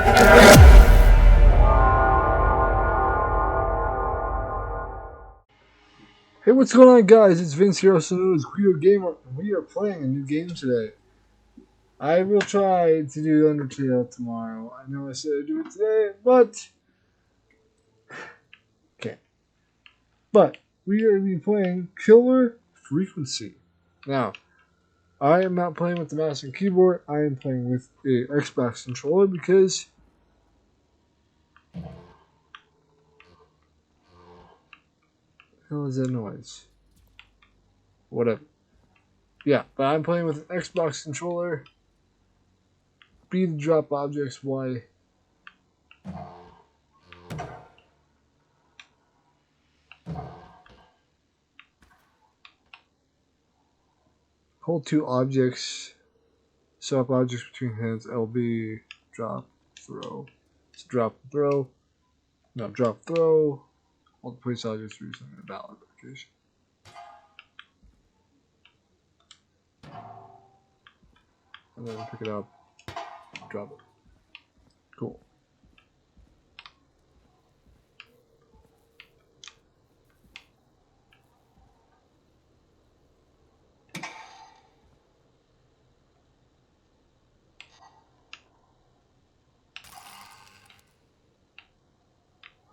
Hey, what's going on, guys? It's Vince here, also known as Queer Gamer, and we are playing a new game today. I will try to do Undertale tomorrow. I know I said I'd do it today, but okay. But we are going to be playing Killer Frequency. Now, I am not playing with the mouse and keyboard. I am playing with a Xbox controller because what the hell is that noise? Whatever. Yeah, but I'm playing with an Xbox controller. B to drop objects, Y. Hold two objects. Swap objects between hands. LB. Drop. Throw. So drop, throw. No, drop, throw. Hold place objects using a valid application. And then pick it up. Drop it. Cool.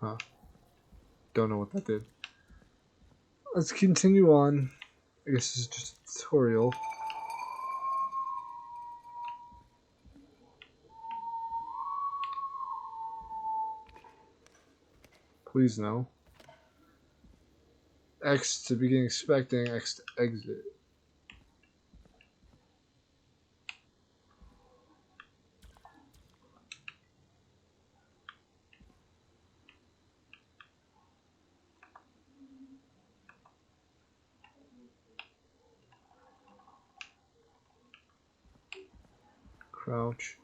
Huh. Don't know what that did. Let's continue on. I guess this is just a tutorial. Please no. X to begin expecting, X to exit. Crouch.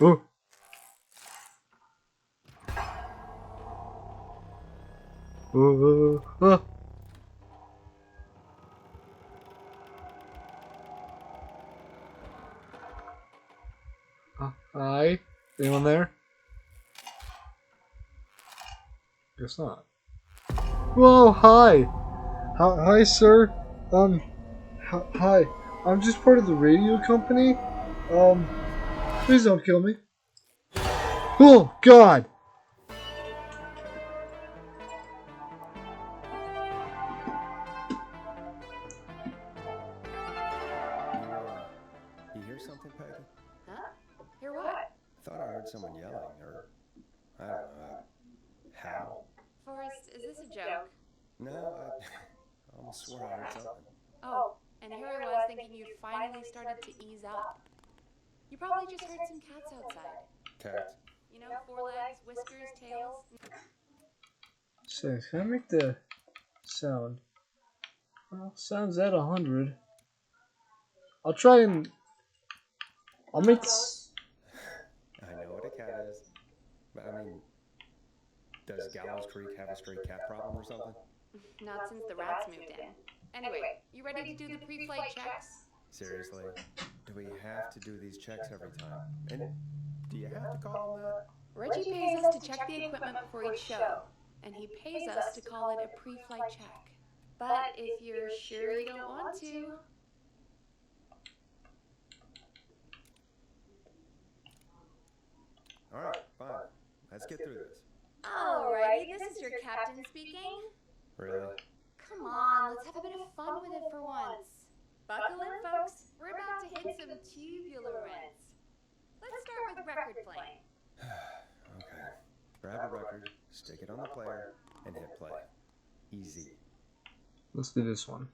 Oh! Ah! Hi? Anyone there? Guess not. Whoa, hi! Hi, sir. Hi. I'm just part of the radio company. Please don't kill me. Oh, God! You hear something, Peggy? Huh? Hear what? Thought I heard someone yelling, or I don't know, how? Forrest, is this a joke? No, I almost swore I heard something. Oh, and here I was thinking you'd finally started to ease up. You probably just heard some cats outside. Cats? You know, four legs, whiskers, tails. So, can I make the sound? Well, sounds at 100. I'll try and... I'll make this... I know what a cat is. But I mean, does Gallows Creek have a stray cat problem or something? Not since the rats moved in. Anyway, you ready to do the pre-flight checks? Seriously? Do we have to do these checks every time? And do you have to call them that? Reggie pays us to check the equipment before each show, and he pays us to call it a pre-flight check. But if you're sure you don't want to... Alright, fine. Let's get through this. Alrighty, this is your captain speaking. Really? Come on, let's have a bit of fun with it for once. Buckle in, folks. We're about to hit some tubular rents. Let's start with record playing. Okay. Grab a record, stick it on the player, and hit play. Easy. Let's do this one.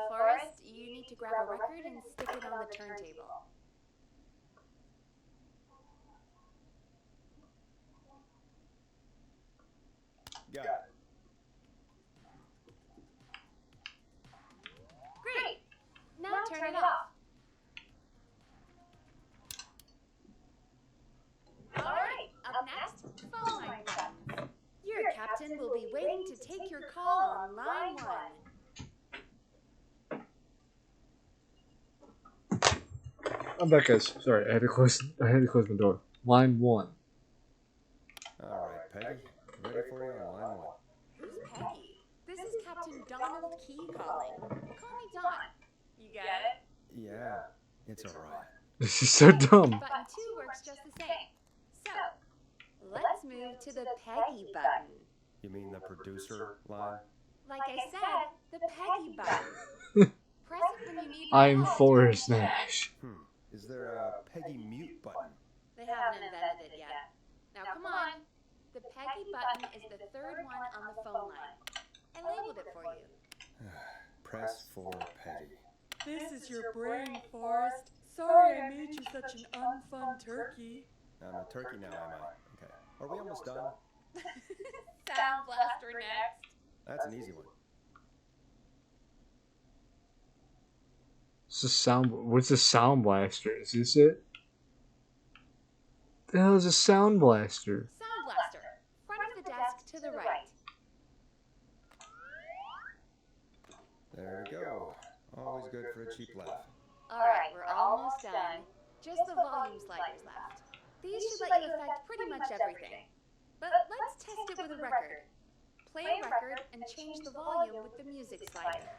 Forrest, you need to grab a record and stick it on the turntable. turn it off. Alright, up next, phone line buttons. Your captain will be waiting to take your call on line 1. I'm back, guys. Sorry, I had to close my door. Line 1. All right, Peggy. Ready for you on line 1. Who's Peggy? This is Captain Donald Key calling. Call me Don. You get it? Yeah, it's all right. This is so dumb. Button 2 works just the same. So, let's move to the Peggy button. You mean the producer line? Like I said, the Peggy button. Press it when you need my I'm help. Forrest Nash. Is there a Peggy mute button? They haven't invented it yet. Now come on. The Peggy button is the third one on the phone line. I labeled it for you. Press for Peggy. This is your brain, Forrest. Sorry I made you such an unfun turkey. I'm a turkey now, am I? Okay. Are we almost done? Sound blaster next. That's an easy one. What's a sound blaster? Is this it? The hell is a sound blaster? Sound blaster. Front of the desk to the right. There we go. Always good for a cheap laugh. Alright, we're almost done. Just the volume sliders left. These should let you affect pretty much everything. But let's test it with a record. Play a record and change the volume with the music slider.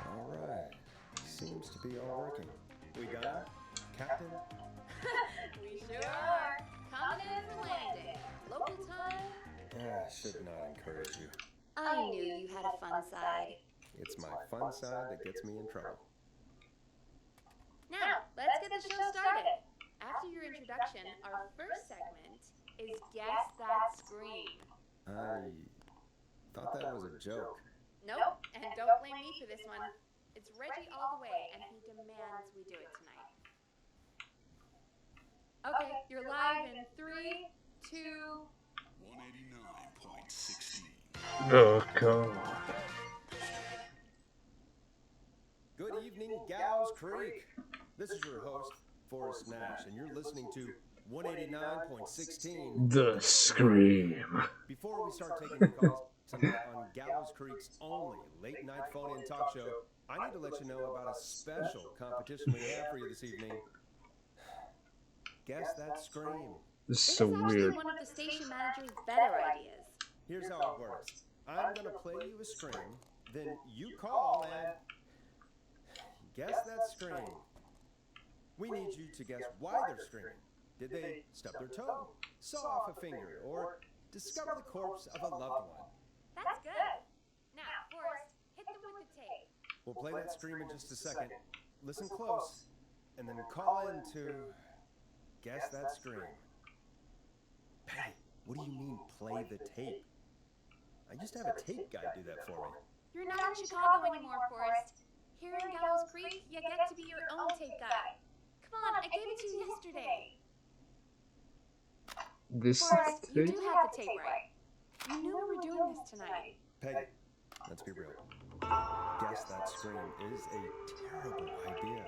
All right. Seems to be all working. We done? Captain? We sure are. Coming in for landing. Local time. Should not encourage you. I knew you had a fun side. It's my fun side that gets me in trouble. Now, let's get the show started. After your introduction, our first segment is Guess That Scream. I thought that was a joke. Nope, and don't blame me for this one. It's Reggie all the way, and he demands we do it tonight. Okay, you're live in 3, 2... 189.16. Oh god. Good evening, Gallows Creek. This is your host, Forrest Nash, and you're listening to 189.16. The Scream. Before we start taking your calls tonight on Gallows Creek's only late-night phone-in talk show, I need to let you know about a special competition we have for you this evening. Guess That Scream. This is This so is actually weird. one of the station manager's better ideas. Here's how it works. I'm going to play you a scream, then you call and guess that scream. We need you to guess why they're screaming. Did they stub their toe, saw off a finger, or discover the corpse of a loved one? That's good. Now, Forrest, hit them with the tape. We'll play that scream in just a second. Listen close, and then call in to guess that scream. Patty, what do you mean play the tape? I used to have a tape guy do that for me. You're not in Chicago anymore, Forrest. Here in Gallows Creek, you get to be your own tape guy. Come on, I gave it to you yesterday. This Forrest, you tape? do have the tape right. You knew we were doing this tonight. Peggy, let's be real. Guess that scream is a terrible idea.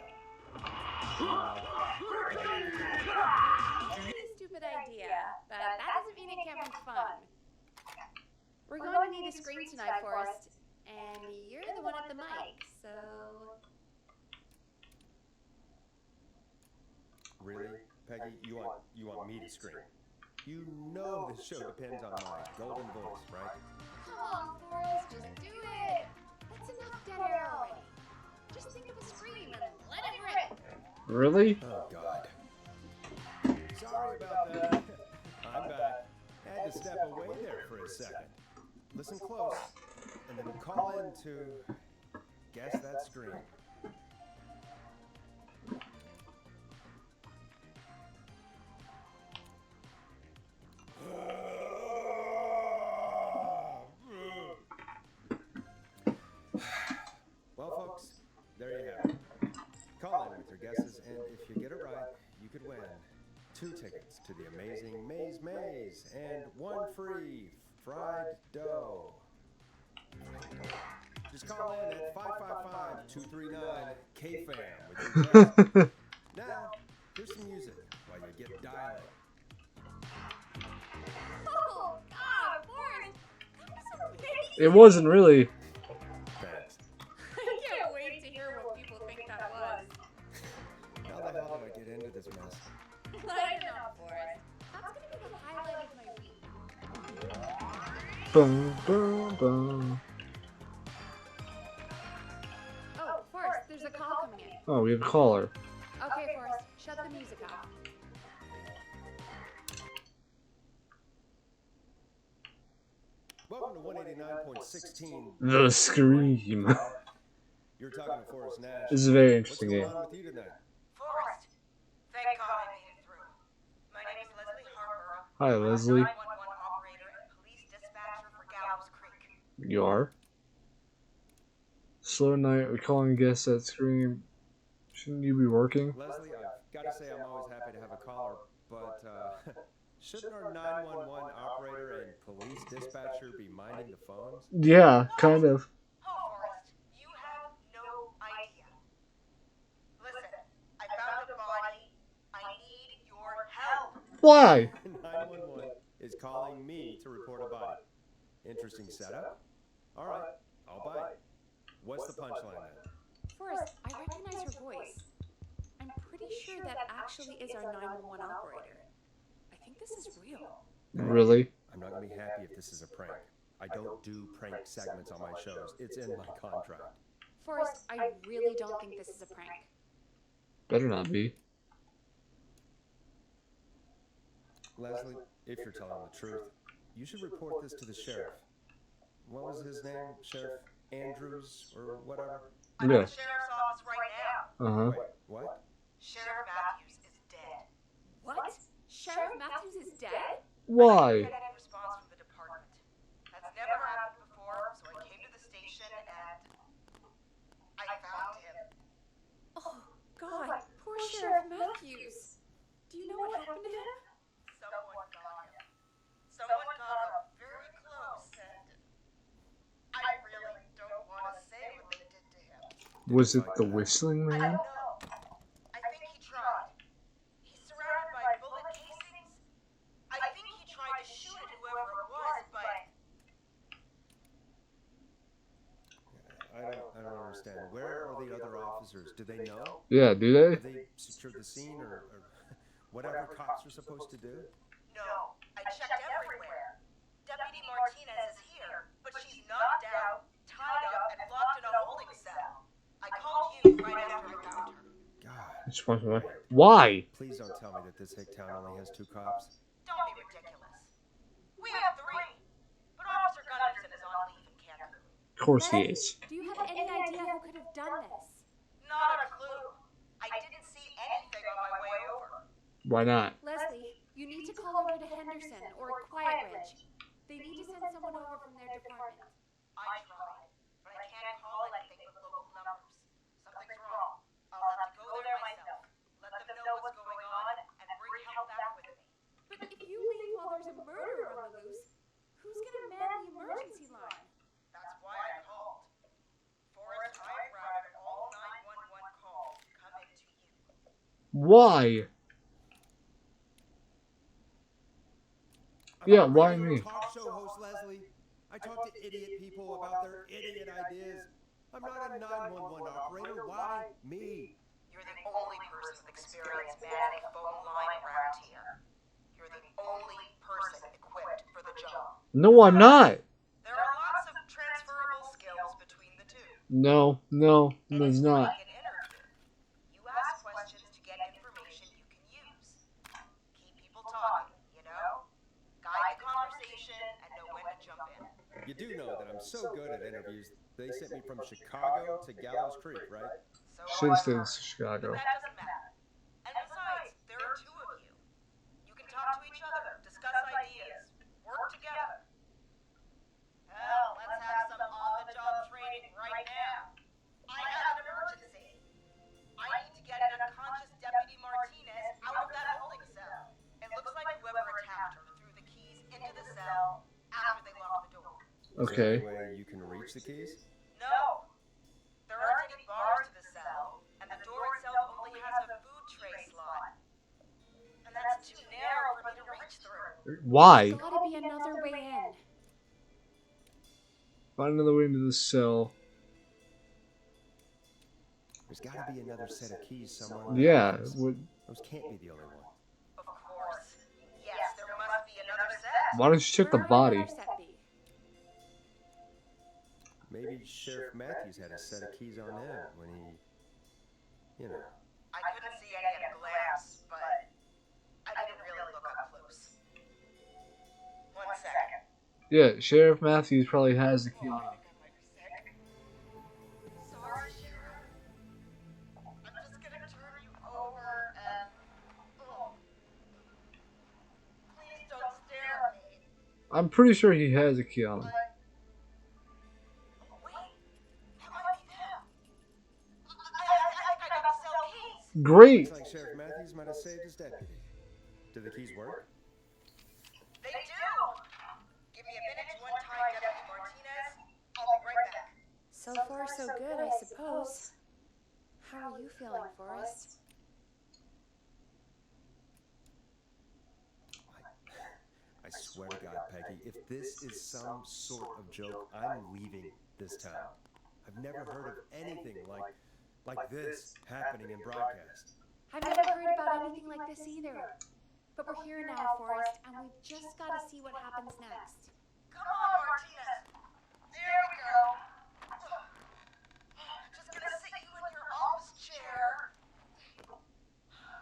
It's a stupid idea, but that doesn't mean it can't be fun. We're going to need a screen tonight, Forrest, and you're the one at the mic, so... Really, Peggy? You want me to scream? You know this show depends on my golden voice, right? Come on, Forrest, just do it! That's enough dead air already. Just think of a scream and let it rip! Really? Oh, God. Sorry about that. I'm back. Had to step away there for a second. Listen close, and then call in to guess that scream. Well, folks, there you have it. Call in with your guesses, and if you get it right, you could win 2 tickets to the amazing Maze maize and 1 free fried dough. Just call in at 555-239-KFAM with your guess. Now, here's some music while you get dialing. Oh, God, Forrest! That was amazing! It wasn't really. Thanks. I can't wait to hear what people think that was. How the hell did I get into this mess? Lighten up, Forrest. That's gonna be the highlight of my week. Boom, boom, boom. Oh, Forrest, there's a call coming in. Oh, we have a caller. Okay, Forrest, shut the music off. Welcome to 189.16. The Scream. You're talking to Forrest Nash. This is a very What's interesting going game. on with you tonight? Forrest, thank God I made it through. My name is Leslie Harper. Hi, Leslie. I'm a 911 operator and police dispatcher for Gallows Creek. You are? Slow night, we're calling guests at Scream. Shouldn't you be working? Leslie, I've got to say I'm always happy to have a caller, but shouldn't our 911 operator and police dispatcher be minding the phones? Yeah, kind of. Oh, Forrest, you have no idea. Listen, I found a body. I need your help. Why? 911 is calling me to report a body. Interesting setup. All right, I'll bite. What's the punchline then? Forrest, I recognize her voice. I'm pretty sure that actually is our 911 operator. I think this is real. Really? I'm not going to be happy if this is a prank. I don't do prank segments on my shows. It's in my contract. Forrest, I really don't think this is a prank. Better not be. Leslie, if you're telling the truth, you should report this to the sheriff. What was his name? Sheriff Andrews or whatever? I'm Yeah. at the sheriff's office right now. Uh-huh. Wait, what? Sheriff Matthews is dead. What? Sheriff Matthews is dead? Why? I didn't get any response from the department. That's never happened before, so I came to the station and I found him. Oh, God, poor Sheriff Matthews. Do you know what happened to him? Someone got him. Someone got up very close and I really don't want to say what they did to him. Was it the Whistling I Man? don't know. I think he tried. He's surrounded by bullet casings. I think he tried to shoot at whoever it was, but I don't understand. Where are the other officers? Do they know? Yeah, do they? Have they secured the scene or whatever cops are supposed to do? no. I checked everywhere. Deputy Martinez is here, but she's knocked out, tied up, and locked in a holding cell. I called you right after I found her. God, Just want to know. Why? please don't tell me that this hick town only has 2 cops. Don't be ridiculous. We have 3, but Officer Gunderson is on leave in Cancun. Of course he is. Do you have any idea who could have done this? Not a clue. I didn't see anything on my way over. Why not? Leslie, you need to call over to Henderson or Quiet Ridge. They need to send someone over from their department. I tried, but I can't call anything with local numbers. Something's wrong. I'll have to go there myself, let them know what's going on, and bring help back with me. But if you leave while there's a murderer on the loose, who's gonna man the emergency line? That's why I called. Forrest, I routed all 911 calls coming to you. Why? I'm Yeah, a why regular me? Talk show host, Leslie. I talk to idiot people about their idiot ideas. I'm not a 911 operator. Why me? You're the only person with experience manning a phone line around here. You're the only person equipped for the job. No, I'm not. There are lots of transferable skills between the two. No, there's It's not. like an interview. You ask questions to get information you can use. Keep people talking, you know? Guide the conversation and know when to jump in. You do know that I'm so good at interviews. They sent me from Chicago to Gallows Creek, right? So Should have stayed in But Chicago. that doesn't matter. And besides, there are 2 of you. You can talk to each other, discuss ideas, work together. Hell, let's have some on-the-job training right now. I have an emergency. I need to get an unconscious Deputy Martinez out of that holding cell. It looks like whoever attacked her cell after they lock the door. Okay. Is there any way you can reach the keys? No. There aren't any bars to the cell, and the door itself only has a food tray slot. And that's too narrow for me to reach through. Why? There's gotta be another way in. Find another way into the cell. There's got to be another set of keys somewhere. Yeah. Those can't be the only one. Of course. Yes, there must be another set. Why don't you check the Where would body? another set be? Maybe Sheriff Matthews had a set of keys on him when he, I couldn't see any at a glance, but I didn't really look up close. 1 second. Yeah, Sheriff Matthews probably has the key on him. Sorry, Sheriff. I'm just gonna turn you over and... Please don't stare at me. I'm pretty sure he has a key on him. Wait, that might be them. I think I got the cell keys. Great! looks like Sheriff Matthews might have saved his deputy. Do the keys work? They do. Give me a minute to untie Deputy Martinez. I'll be right back. So far, so good, I suppose. How are you feeling, Forrest? I swear to God, Peggy, if this is some sort of joke, I'm leaving this town. I've never heard of anything like this happening in broadcast. I've never heard about anything like this either. But we're here now, Forrest, and we've just got to see what happens next. Come on, Martinez. There we go. Just gonna sit you in your office chair.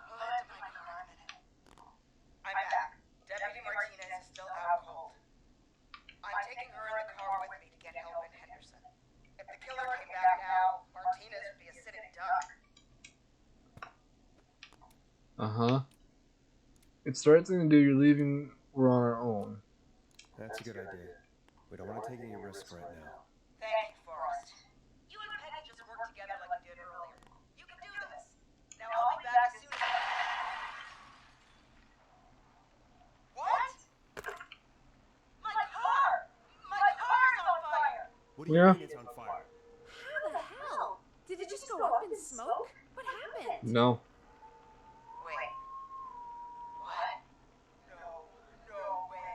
I'll head to my car in a minute. I'm back. Deputy Martinez is still out cold. I'm taking her in the car with me to get help in Henderson. If the killer came back now, Martinez would be a sitting duck. Uh-huh. It's the right thing to do. You're leaving. We're on our own. That's a good idea. We don't want to take any risks right now. Thank you, Forrest. You and Peggy just worked together like you did earlier. You can do this. Now I'll be back as soon as... What? My car! My car's on fire! What do you Yeah. mean it's on fire? How the hell? Did it just go up in smoke? What happened? No. Wait. What? No way.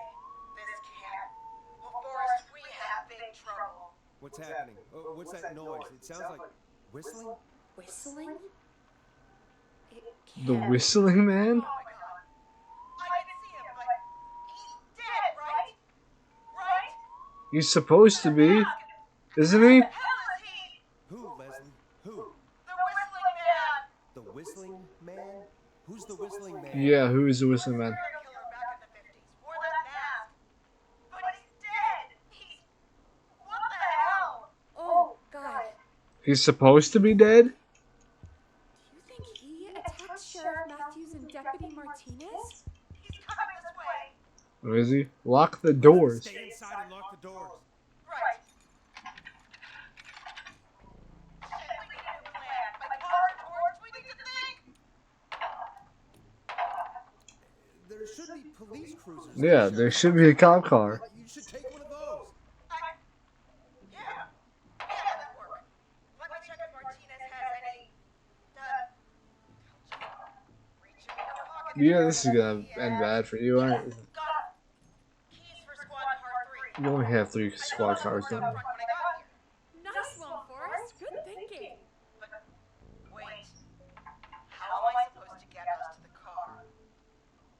This can't... Well, Forrest, we have big trouble. What's happening? What's that noise? It sounds like whistling? Whistling? It The can't. whistling man? Oh my god. I can see him, but he's dead, right? Right? He's supposed to be, isn't he? Hell is he? Who, Leslie? Who? The whistling man. The whistling man? Who's the whistling man? Yeah, who is the whistling man? Serial killer back in the 50s. Wore that mask. But he's dead. He's... What the hell? Oh, God. He's supposed to be dead? Do you think he attacked Sheriff Matthews and Deputy Martinez? He's coming this way. Or is he? Lock the doors. Stay inside and lock the doors. Right. Shit, we need a new plan. My car, George, we need to think. There should be police cruisers. Yeah, there should be a cop car. You should take one of those. Yeah, that'd work. Let me check if Martinez has any... reach in your pocket. Yeah, this is gonna end bad for you, aren't it? Got it. Keys for squad car 3. You only have 3 squad cars, I know don't the you? front when I got here. Nice one, Forrest. Good thinking. But wait, how am I supposed to get us to the car?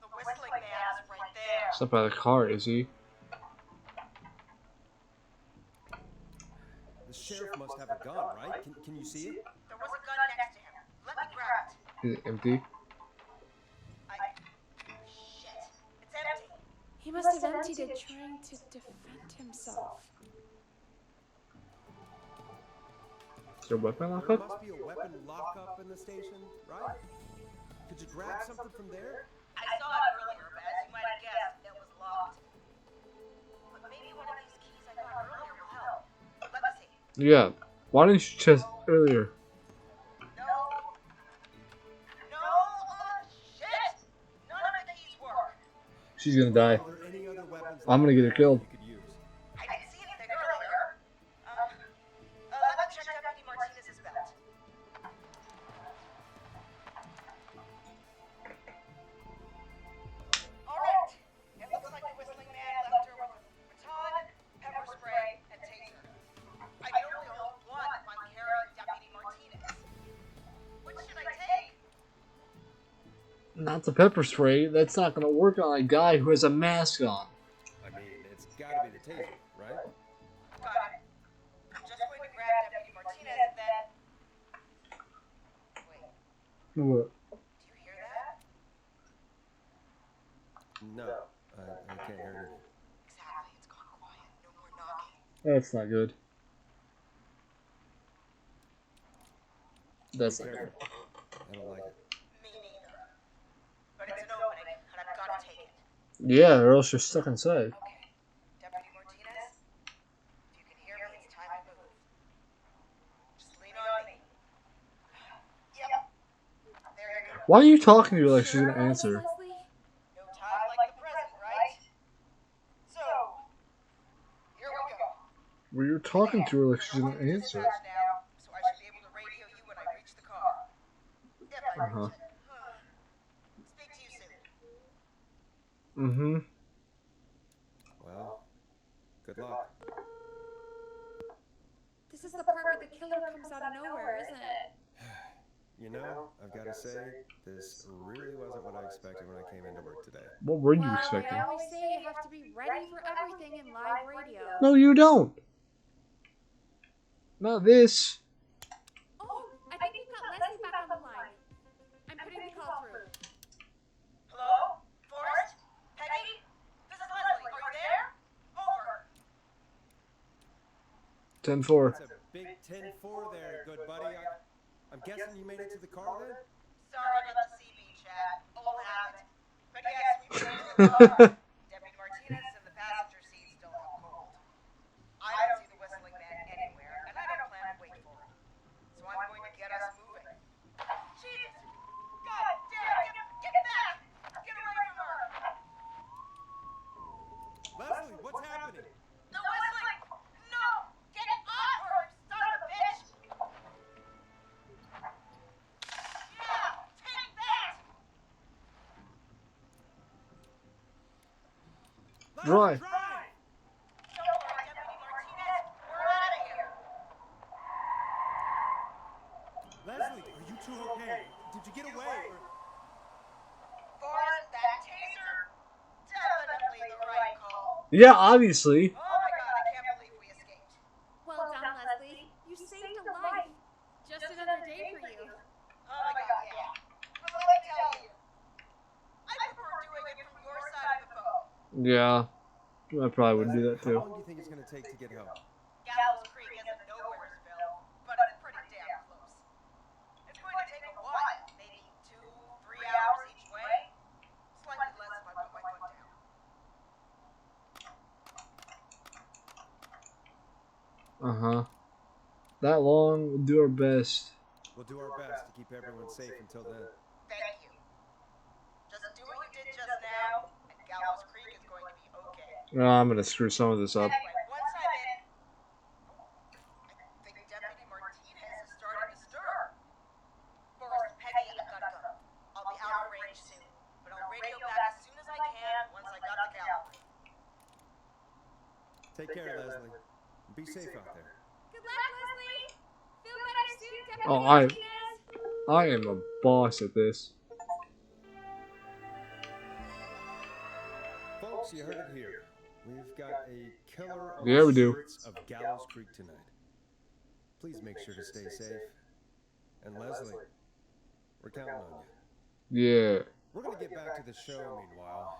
The whistling man's right there. It's not by the car, is he? The sheriff must have a gun, right? Can you see it? There was a gun next to him. Let me grab it. Is it empty? Shit, it's empty. He must have emptied it trying to defend himself. Is there a weapon There lockup? must be a weapon lockup in the station, right? Could you grab something from there? I saw it earlier, but as you might have guessed, it was locked. But maybe one of these keys I got earlier will help. Let me see. Yeah. Why didn't you check earlier? No. Shit! None of the keys work. She's gonna die. Are there any other weapons I'm gonna get her killed. You could use. I didn't see anything earlier. Let me check Deputy Martinez's belt. Alright. It looks like the Whistling Man left her with a baton, pepper spray, and taser. I can only hold one if I'm carrying Deputy Martinez. Which should I take? Not the pepper spray. That's not gonna work on a guy who has a mask on. I mean, it's gotta be the taser, right? Got it. I'm just going to grab Deputy Martinez and then... Wait, What? do you hear that? No, I can't hear anything. Exactly, it's gone quiet. No more knocking. That's not good. That's Be not good. careful. I don't like it. Me neither. But it's an opening, and I've got to take it. Yeah, or else you're stuck inside. Okay, Deputy Martinez, if you can hear me, it's time to move. Just lean on me. Yep. There you go. Why are you talking to her like she's gonna answer? Leslie? No time like the present, right? So, here we go. Well, you're talking to her like she's You're gonna going to answer. dispatch now, so I should be able to radio you when I reach the car. If I Uh-huh. reach it. Speak to you soon. Mm-hmm. Well, good luck. This is the part where the killer comes out of nowhere, isn't it? You know, I've got to say, this really wasn't what I expected when I came into work today. What were you Well, expecting? they always say you have to be ready for everything in live radio. No, you don't. Not this. Oh, I think we've got Leslie back on the line. I'm putting the call through. Hello? Forrest? Peggy? This is Leslie. Are you there? Over. 10-4. It's a big 10-4 there, good buddy. I'm guessing you made it to the car then? Sorry about the CB chat. Old habit. But yes, we made it to the car. Deputy Martinez and the passenger seat still have cold. I don't see the Whistling Man anywhere, and I don't plan to wait for him. So I'm going to get us moving. Jesus! God damn! Get back! Get away from her! Leslie, what's happening? The Whistling! No! Get off her, son of a bitch! Yeah! Take that! Drive. Drive! Don't worry, Deputy Martinez. We're out of here. Leslie, are you two okay? Did you get away? Forrest, that taser? Definitely the right call. Yeah, obviously. Oh my god, I can't believe we escaped. Well done, Leslie. You saved a life. Just another day for you. Oh my god, yeah. But let me tell you, I prefer doing it from your side of the phone. Yeah, I probably would do that How too. long do you think it's going to take to get home? Gallows Creek isn't Nowheresville, but it's pretty damn close. It's going to take a while, maybe 2-3 hours each way. Slightly less if I put my foot down. Uh-huh. That long, we'll do our best. We'll do our best to keep everyone safe until then. Thank you. Just do what you did just now, and Gallows Creek is going to be okay. Oh, I'm gonna screw some of this up. Anyway, once I'm in, I think Deputy Martinez is starting to stir. Forrest, Peggy, I've got to go. I'll be out of range soon, but I'll radio back as soon as I can once I got to Gallow. Take care, Leslie. Be safe out there. Good luck, Leslie. Feel better soon, Deputy Oh, Martinez. I am a boss at this. Folks, you heard it here. We've got a killer on Yeah, we the do. skirts of Gallows Creek tonight. Please make sure to stay safe. And Leslie, we're counting on you. Yeah. We're going to get back to the show meanwhile.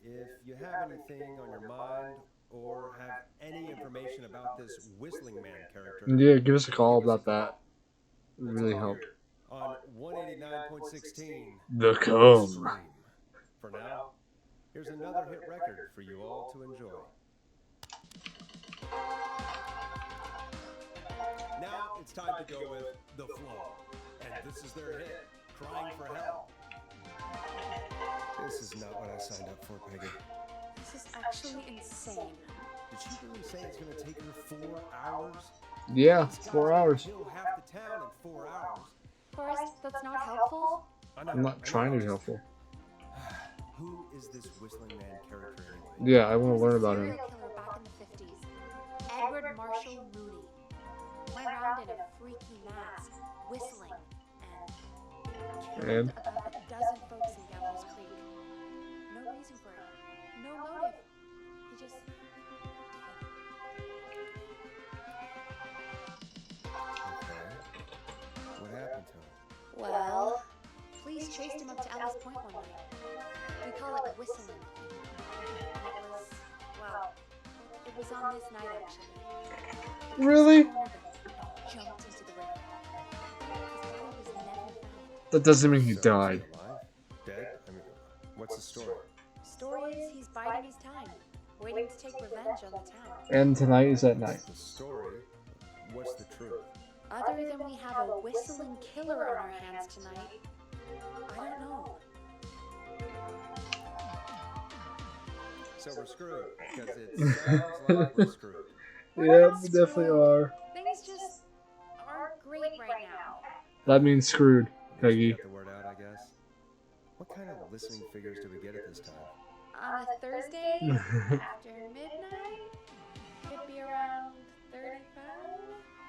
If you have anything on your mind or have any information about this Whistling Man character, Yeah, give us a call about that. It would really all help. here on 189.16 The Come. Stream. For now, here's another hit record for you all to enjoy. Now it's time to go with The Flow. And this is their hit, Crying for Help. This is not what I signed up for, Peggy. This is actually insane. Did she really say it's gonna take her 4 hours? Yeah, This guy's 4 gonna hours. kill half the town in 4 hours. Forrest, that's not helpful. I'm not trying to be helpful. Who is this whistling man character anyway? Yeah, I He want was to learn a about serial him. killer back in the 50s. Edward Marshall Mooney. Went around in a freaky mask, whistling, and And? killed about a dozen folks in Gallows Creek. No reason for it. No motive. He just did. Okay. What happened to him? Well, police chased him up to Alice Point one night. We call it whistling. It was on this night actually. Really? Jumped into the river. His body was never found. That doesn't mean he So, died. is he alive? Dead? I mean, what's the story? Story is he's biding his time, waiting to take revenge on the town. And tonight is that night. That's the story. What's the truth? Other than we have a whistling killer on our hands tonight, I don't know. So we're screwed, because it sounds like we're screwed. Yeah, we definitely are. Things just aren't great right now. That means screwed, Peggy. Get the word out, I guess. What kind of listening figures do we get at this time? On a Thursday, after midnight, could be around 35?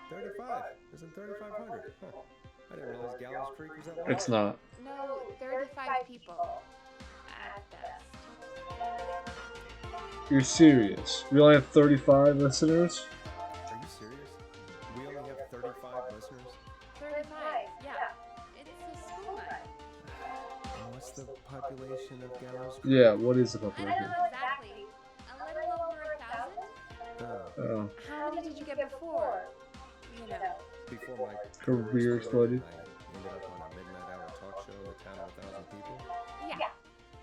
35. Isn't 3,500? Huh. I didn't realize Gallows Creek was that long. It's not. No, 35 people. At best. You're serious. We only have 35 listeners? Are you serious? We only have 35 listeners? 35, yeah. It's a school night. And what's the population of Gallows Creek? Yeah, what is the I don't population? know exactly. A little over 1,000? Oh, Oh, How many did you get before? You know. before my Career exploded. I ended up on a midnight hour talk show in a town of 1,000 people. Yeah.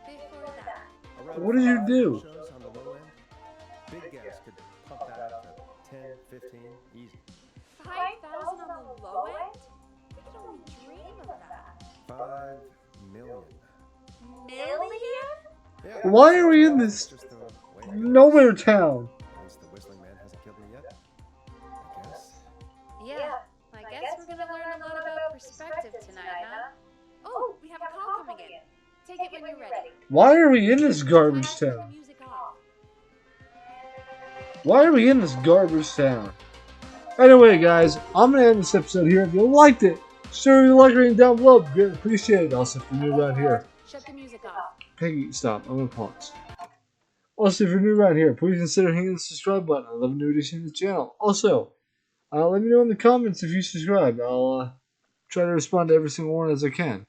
Before that. Around What did you 5 do? shows on the low end. Big gas could pump that up to 10, 15, easy. 5,000 on the low end? We could only dream of that. 5 million. Million? Yeah, Why are we in this just the way it goes. nowhere town? At least the whistling man hasn't killed me yet. I guess. Yeah. I guess we're gonna learn a lot about perspective tonight, huh? Oh, we have a call coming in. Take it when you're ready. Why are we in this garbage Time to turn the town? music off. Why are we in this garbage town? Anyway, guys, I'm gonna end this episode here. If you liked it, share your like rating down below. Greatly appreciate it. Also, if you're new around here, Shut the music off. Peggy, stop. I'm gonna pause. Also, if you're new around here, please consider hitting the subscribe button. I love a new addition to the channel. Also, let me know in the comments if you subscribe. I'll try to respond to every single one as I can.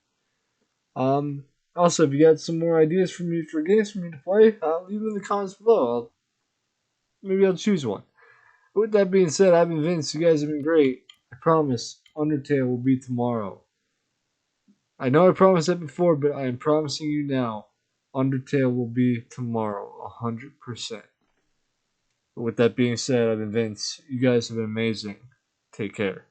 Also, if you got some more ideas for me for games for me to play, leave them in the comments below. Maybe I'll choose one. With that being said, I've been Vince. You guys have been great. I promise, Undertale will be tomorrow. I know I promised that before, but I am promising you now, Undertale will be tomorrow, 100%. But with that being said, I've been Vince. You guys have been amazing. Take care.